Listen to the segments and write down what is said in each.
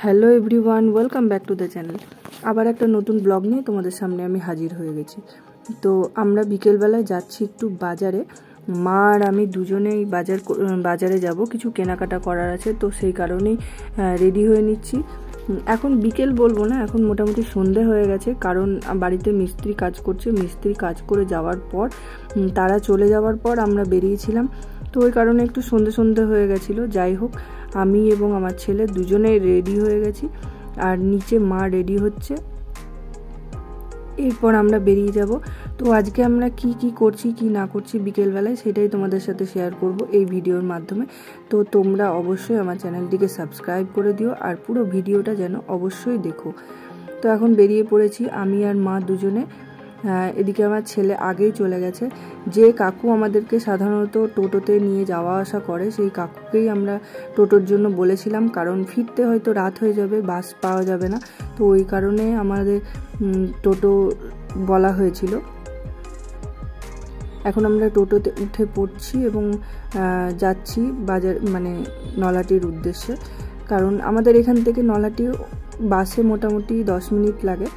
Hello everyone, welcome back to the channel. আবার একটা নতুন ব্লগ নিয়ে তোমাদের সামনে আমি হাজির হয়ে গেছি। তো আমরা বিকেলবেলায় যাচ্ছি একটু বাজারে। মা আর আমি দুজনেই বাজারে যাব, কিছু কেনাকাটা করার আছে, তো সেই কারণেই রেডি হয়ে নিচ্ছি। এখন বিকেল বলবো না, এখন মোটামুটি সন্ধে হয়ে গেছে, কারণ বাড়িতে মিস্ত্রি কাজ করছে। মিস্ত্রি কাজ করে যাওয়ার পর, তারা চলে যাওয়ার পর আমরা বেরিয়েছিলাম, তো ওই কারণে একটু সন্ধে সন্ধে হয়ে গেছিলো। যাই হোক, আমি এবং আমার ছেলে দুজনেই রেডি হয়ে গেছি, আর নিচে মা রেডি হচ্ছে। এরপর আমরা বেরিয়ে যাব। তো আজকে আমরা কি করছি কি না করছি বিকেলবেলায়, সেটাই তোমাদের সাথে শেয়ার করব এই ভিডিওর মাধ্যমে। তো তোমরা অবশ্যই আমার চ্যানেলটিকে সাবস্ক্রাইব করে দিও, আর পুরো ভিডিওটা যেন অবশ্যই দেখো। তো এখন বেরিয়ে পড়েছি আমি আর মা দুজনে। এদিকে আমার ছেলে আগেই চলে গেছে। যে কাকু আমাদেরকে সাধারণত টোটোতে নিয়ে যাওয়া আসা করে, সেই কাকুকেই আমরা টোটোর জন্য বলেছিলাম, কারণ ফিরতে হয়তো রাত হয়ে যাবে, বাস পাওয়া যাবে না, তো ওই কারণে আমাদের টোটো বলা হয়েছিল। এখন আমরা টোটোতে উঠে পড়ছি এবং যাচ্ছি বাজার মানে নলাটির উদ্দেশ্যে, কারণ আমাদের এখান থেকে নলাটি বাসে মোটামুটি 10 মিনিট লাগে।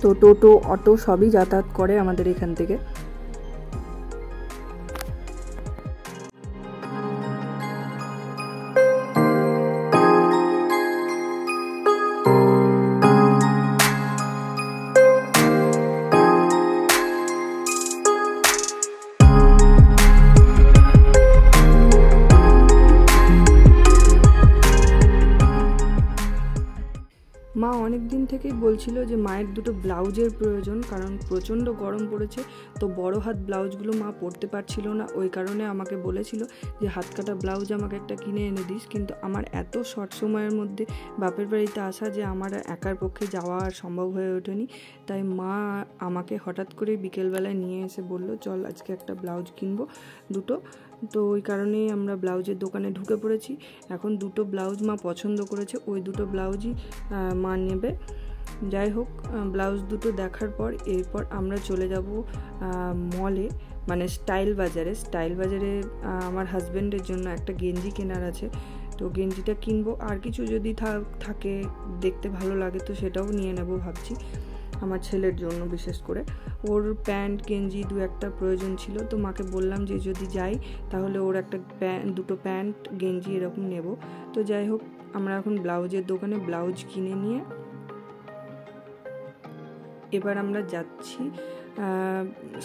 তো টোটো, অটো সবই যাতায়াত করে আমাদের এখান থেকে। মা অনেক দিন থেকেই বলছিল যে মায়ের দুটো ব্লাউজের প্রয়োজন, কারণ প্রচণ্ড গরম পড়েছে, তো বড় হাত ব্লাউজগুলো মা পরতে পারছিল না। ওই কারণে আমাকে বলেছিল যে হাত কাটা ব্লাউজ আমাকে একটা কিনে এনে দিস, কিন্তু আমার এত শর্ট সময়ের মধ্যে বাপের বাড়িতে আসা যে আমার একার পক্ষে যাওয়া আর সম্ভব হয়ে ওঠেনি। তাই মা আমাকে হঠাৎ করে বিকেলবেলায় নিয়ে এসে বলল, চল আজকে একটা ব্লাউজ কিনবো দুটো। তো ওই কারণেই আমরা ব্লাউজের দোকানে ঢুকে পড়েছি। এখন দুটো ব্লাউজ মা পছন্দ করেছে, ওই দুটো ব্লাউজই মা নেবে। যাই হোক, ব্লাউজ দুটো দেখার পর এরপর আমরা চলে যাব মলে, মানে স্টাইল বাজারে আমার হাজব্যান্ডের জন্য একটা গেঞ্জি কেনার আছে, তো গেঞ্জিটা কিনবো। আর কিছু যদি থাকে দেখতে ভালো লাগে তো সেটাও নিয়ে নেব ভাবছি, আমার ছেলের জন্য বিশেষ করে। ওর প্যান্ট গেঞ্জি দু একটা প্রয়োজন ছিল, তো মাকে বললাম যে যদি যাই তাহলে ওর একটা দুটো প্যান্ট গেঞ্জি এরকম নেব। তো যাই হোক, আমরা এখন ব্লাউজের দোকানে ব্লাউজ কিনে নিয়ে এবার আমরা যাচ্ছি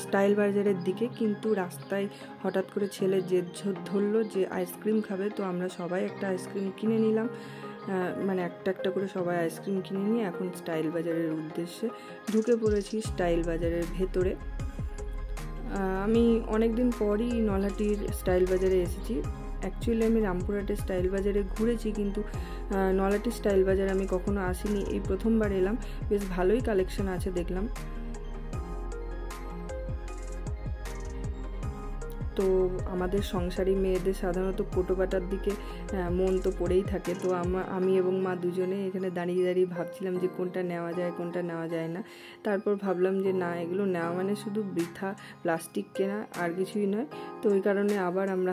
স্টাইল বাজারের দিকে। কিন্তু রাস্তায় হঠাৎ করে ছেলে জেদ ধরলো যে আইসক্রিম খাবে, তো আমরা সবাই একটা আইসক্রিম কিনে নিলাম, মানে একটা করে সবাই আইসক্রিম কিনে নিয়ে এখন স্টাইল বাজারের উদ্দেশ্যে ঢুকে পড়েছি স্টাইল বাজারের ভেতরে। আমি অনেক দিন পরই নলহাটির স্টাইল বাজারে এসেছি। অ্যাকচুয়ালি আমি রামপুরহাটের স্টাইল বাজারে ঘুরেছি, কিন্তু নলহাটির স্টাইল বাজারে আমি কখনো আসিনি, এই প্রথমবার এলাম। বেশ ভালোই কালেকশন আছে দেখলাম। তো আমাদের সংসারী মেয়েদের সাধারণত কোটোপাটার দিকে মন তো পড়েই থাকে। তো আমি এবং মা দুজনে এখানে দাঁড়িয়ে ভাবছিলাম যে কোনটা নেওয়া যায় কোনটা নেওয়া যায় না। তারপর ভাবলাম যে না, এগুলো নেওয়া মানে শুধু বৃথা প্লাস্টিক কেনা, আর কিছুই নয়। তো ওই কারণে আবার আমরা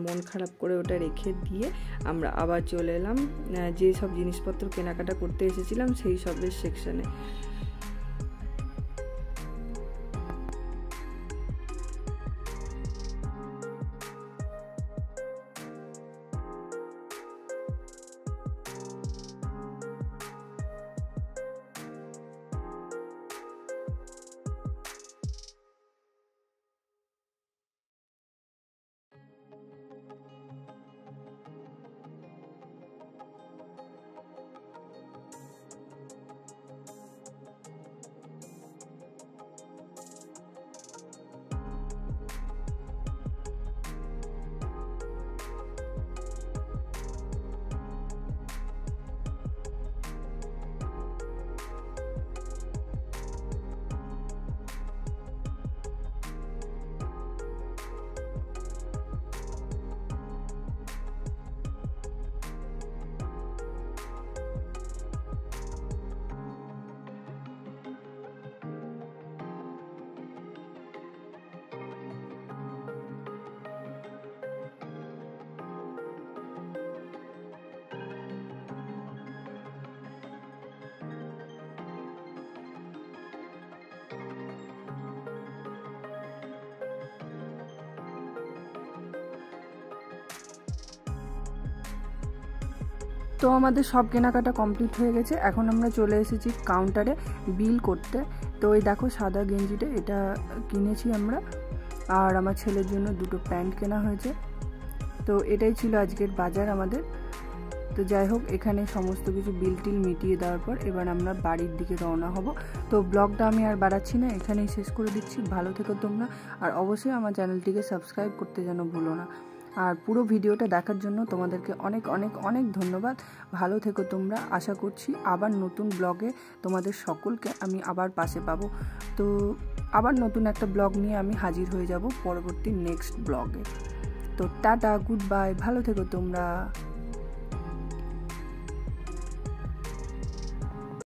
মন খারাপ করে ওটা রেখে দিয়ে আমরা আবার চলে এলাম যে সব জিনিসপত্র কেনাকাটা করতে এসেছিলাম সেই সবের সেকশনে। তো আমাদের সব কেনাকাটা কমপ্লিট হয়ে গেছে। এখন আমরা চলে এসেছি কাউন্টারে বিল করতে। তো এই দেখো সাদা গেঞ্জিটা, এটা কিনেছি আমরা, আর আমার ছেলের জন্য দুটো প্যান্ট কেনা হয়েছে। তো এটাই ছিল আজকের বাজার আমাদের। তো যাই হোক, এখানে সমস্ত কিছু বিল টিল মিটিয়ে দেওয়ার পর এবার আমরা বাড়ির দিকে রওনা হব। তো ব্লগটা আমি আর বাড়াচ্ছি না, এখানেই শেষ করে দিচ্ছি। ভালো থেকো তোমরা, আর অবশ্যই আমার চ্যানেলটিকে সাবস্ক্রাইব করতে যেন ভুলো না। আর পুরো ভিডিওটা দেখার জন্য তোমাদেরকে অনেক অনেক অনেক ধন্যবাদ। ভালো থেকো তোমরা। আশা করছি আবার নতুন ব্লগে তোমাদের সকলকে আমি আবার পাশে পাবো। তো আবার নতুন একটা ব্লগ নিয়ে আমি হাজির হয়ে যাব পরবর্তী নেক্সট ব্লগে। তো টাটা, গুড বাই, ভালো থেকো তোমরা।